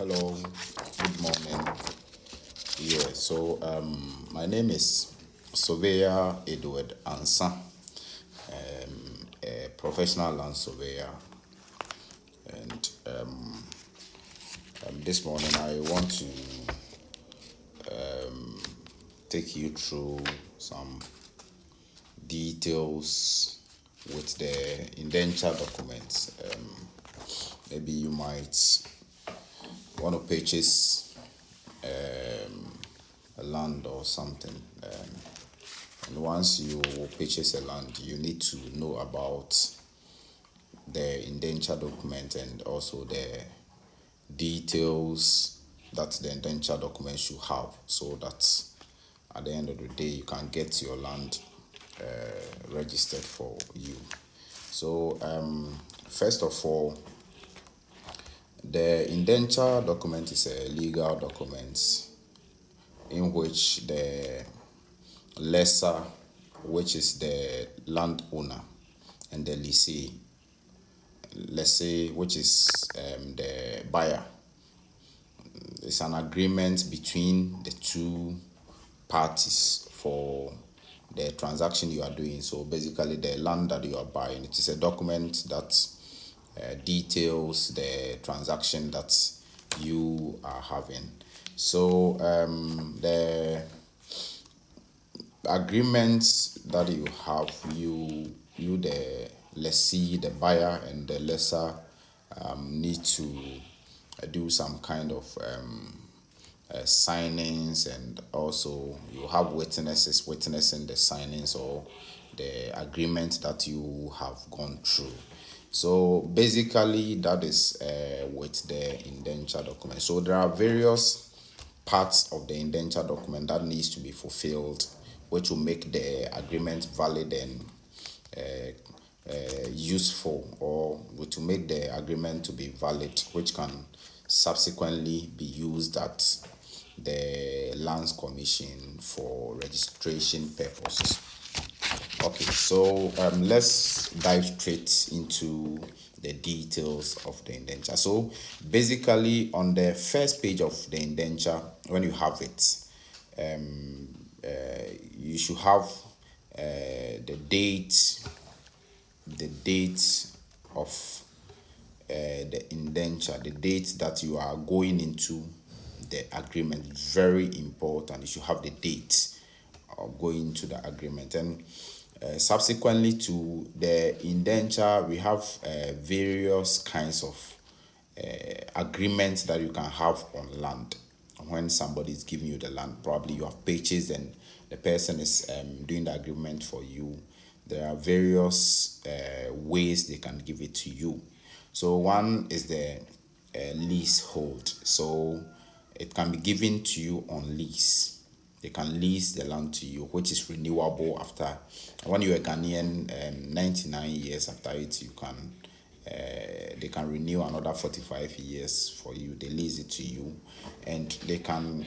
Hello, good morning. My name is Surveyor Edward Ansa, a professional land surveyor, and this morning I want to take you through some details with the indenture documents. Maybe you might want to purchase a land or something. And once you purchase a land, you need to know about the indenture document and also the details that the indenture document should have, so that at the end of the day you can get your land registered for you. So first of all, the indenture document is a legal document in which the lessor, which is the landowner, and the lessee, which is the buyer, it's an agreement between the two parties for the transaction you are doing. So basically, the land that you are buying, it is a document that details the transaction that you are having. So the agreements that you have, you the lessee, the buyer, and the lessor need to do some kind of signings, and also you have witnesses witnessing the signings or the agreement that you have gone through. So basically, that is with the indenture document. So there are various parts of the indenture document that needs to be fulfilled, which will make the agreement valid and useful, or to make the agreement to be valid, which can subsequently be used at the lands commission for registration purposes. Okay, so let's dive straight into the details of the indenture. So basically, on the first page of the indenture, when you have it, you should have the date of the indenture, the date that you are going into the agreement. Very important. You should have the date of going to the agreement. And subsequently to the indenture, we have various kinds of agreements that you can have on land. When somebody is giving you the land, probably you have purchased and the person is doing the agreement for you. There are various ways they can give it to you. So one is the leasehold. So it can be given to you on lease. They can lease the land to you, which is renewable after, when you're a Ghanaian, 99 years after it, you can they can renew another 45 years for you. They lease it to you, and they can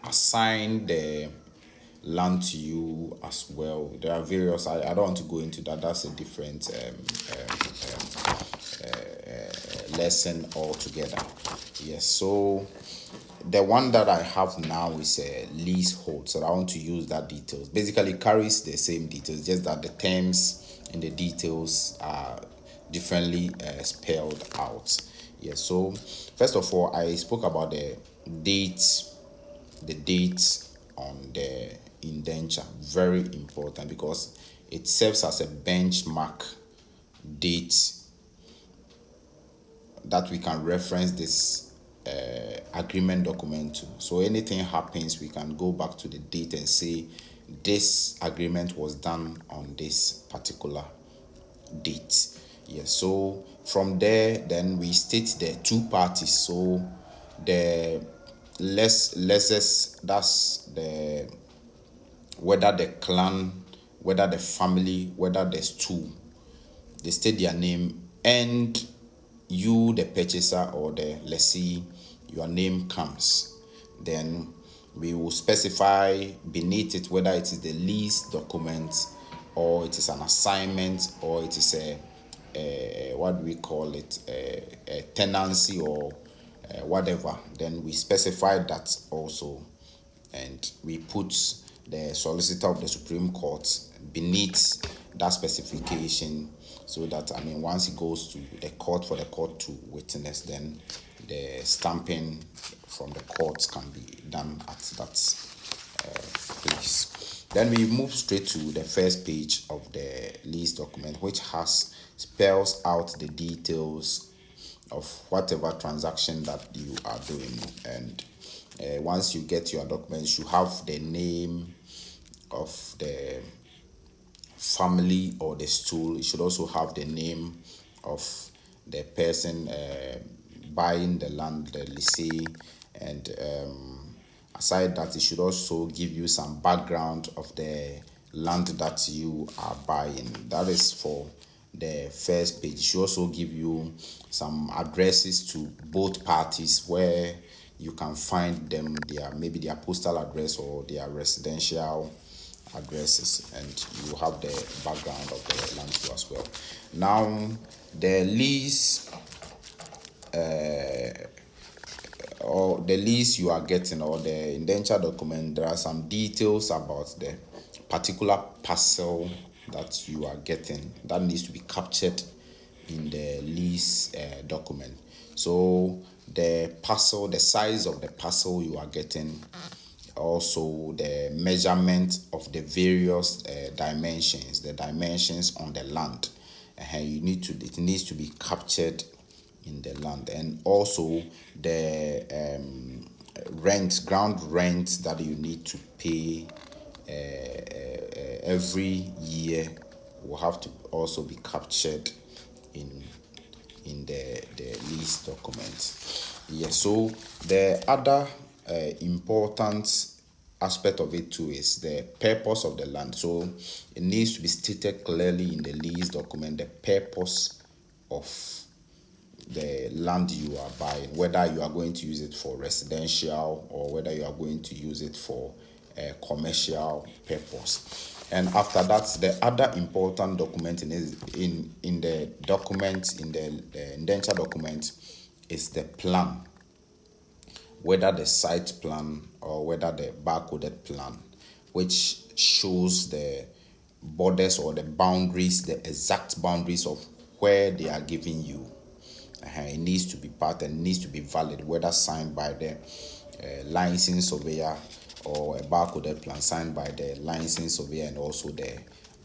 assign the land to you as well. There are various, I don't want to go into that. That's a different lesson altogether. Yes, so the one that I have now is a leasehold, so I want to use that details. Basically, it carries the same details, just that the terms and the details are differently spelled out. Yes, so first of all, I spoke about the dates on the indenture. Very important, because it serves as a benchmark date that we can reference this agreement document to. So anything happens, we can go back to the date and say this agreement was done on this particular date. Yes, so from there, then we state the two parties. So the lessers, that's the, whether the clan, whether the family, whether there's two, they state their name, and you, the purchaser or the lessee, your name comes. Then we will specify beneath it whether it is the lease document, or it is an assignment, or it is a what do we call it, a tenancy, or whatever, then we specify that also, and we put the solicitor of the Supreme Court beneath that specification, so that, I mean, once it goes to the court for the court to witness, then the stamping from the courts can be done at that place. Then we move straight to the first page of the lease document, which has spells out the details of whatever transaction that you are doing. And once you get your documents, you have the name of the family or the stool. It should also have the name of the person buying the land, the lessee, and aside that, it should also give you some background of the land that you are buying. That is for the first page. It should also give you some addresses to both parties where you can find them, their maybe their postal address or their residential addresses, and you have the background of the land too as well. Now, the lease or the lease you are getting, or the indenture document, there are some details about the particular parcel that you are getting that needs to be captured in the lease document. So the parcel, the size of the parcel you are getting, also the measurement of the various dimensions, the dimensions on the land. It needs to be captured in the land, and also the ground rent that you need to pay every year will have to also be captured in the lease document. Yes, so the other important aspect of it too is the purpose of the land. So it needs to be stated clearly in the lease document, the purpose of the land you are buying, whether you are going to use it for residential or whether you are going to use it for a commercial purpose. And after that, the other important document in the document, in the indenture document, is the plan, whether the site plan or whether the barcoded plan, which shows the borders or the boundaries, the exact boundaries of where they are giving you. It needs to be part and needs to be valid, whether signed by the licensed surveyor or a barcoded plan signed by the licensed surveyor and also the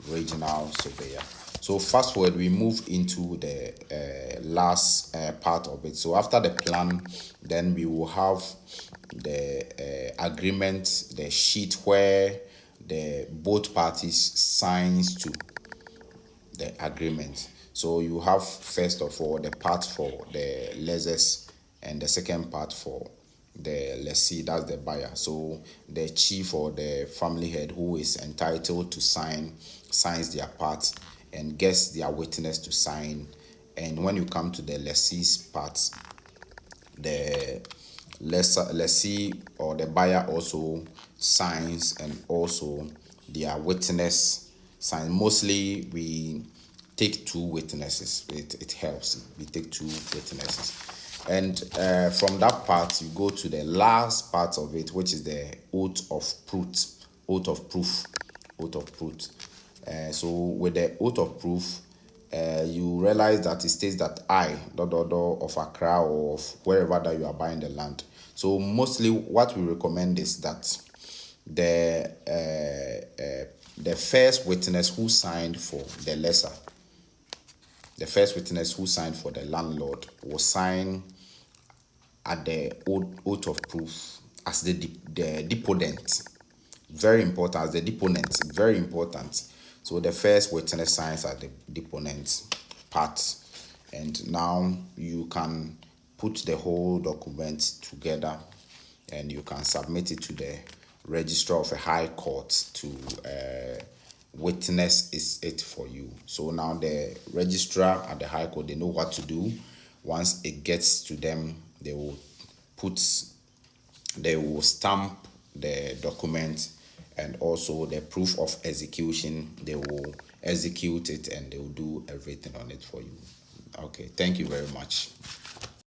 regional surveyor. So fast forward, we move into the last part of it. So after the plan, then we will have the agreement, the sheet where the both parties signs to the agreement. So you have, first of all, the part for the lessors and the second part for the lessee, that's the buyer. So the chief or the family head who is entitled to signs their part and gets their witness to sign. And when you come to the lessee's part, the lessee or the buyer also signs, and also their witness sign. Mostly we take two witnesses. It helps. We take two witnesses. And from that part, you go to the last part of it, which is the oath of proof. Oath of proof. Oath of proof. So with the oath of proof, you realize that it states that I, of Accra or of wherever that you are buying the land. So mostly what we recommend is that the first witness who signed for the lessor, the first witness who signed for the landlord, will sign at the oath of proof as the deponent. Very important, as the deponent, very important. So the first witness signs at the deponent part, and now you can put the whole document together and you can submit it to the registrar of a high court to witness it for you. So now the registrar at the high court, they know what to do. Once it gets to them, they will stamp the document, and also the proof of execution. They will execute it and they will do everything on it for you. Okay, thank you very much.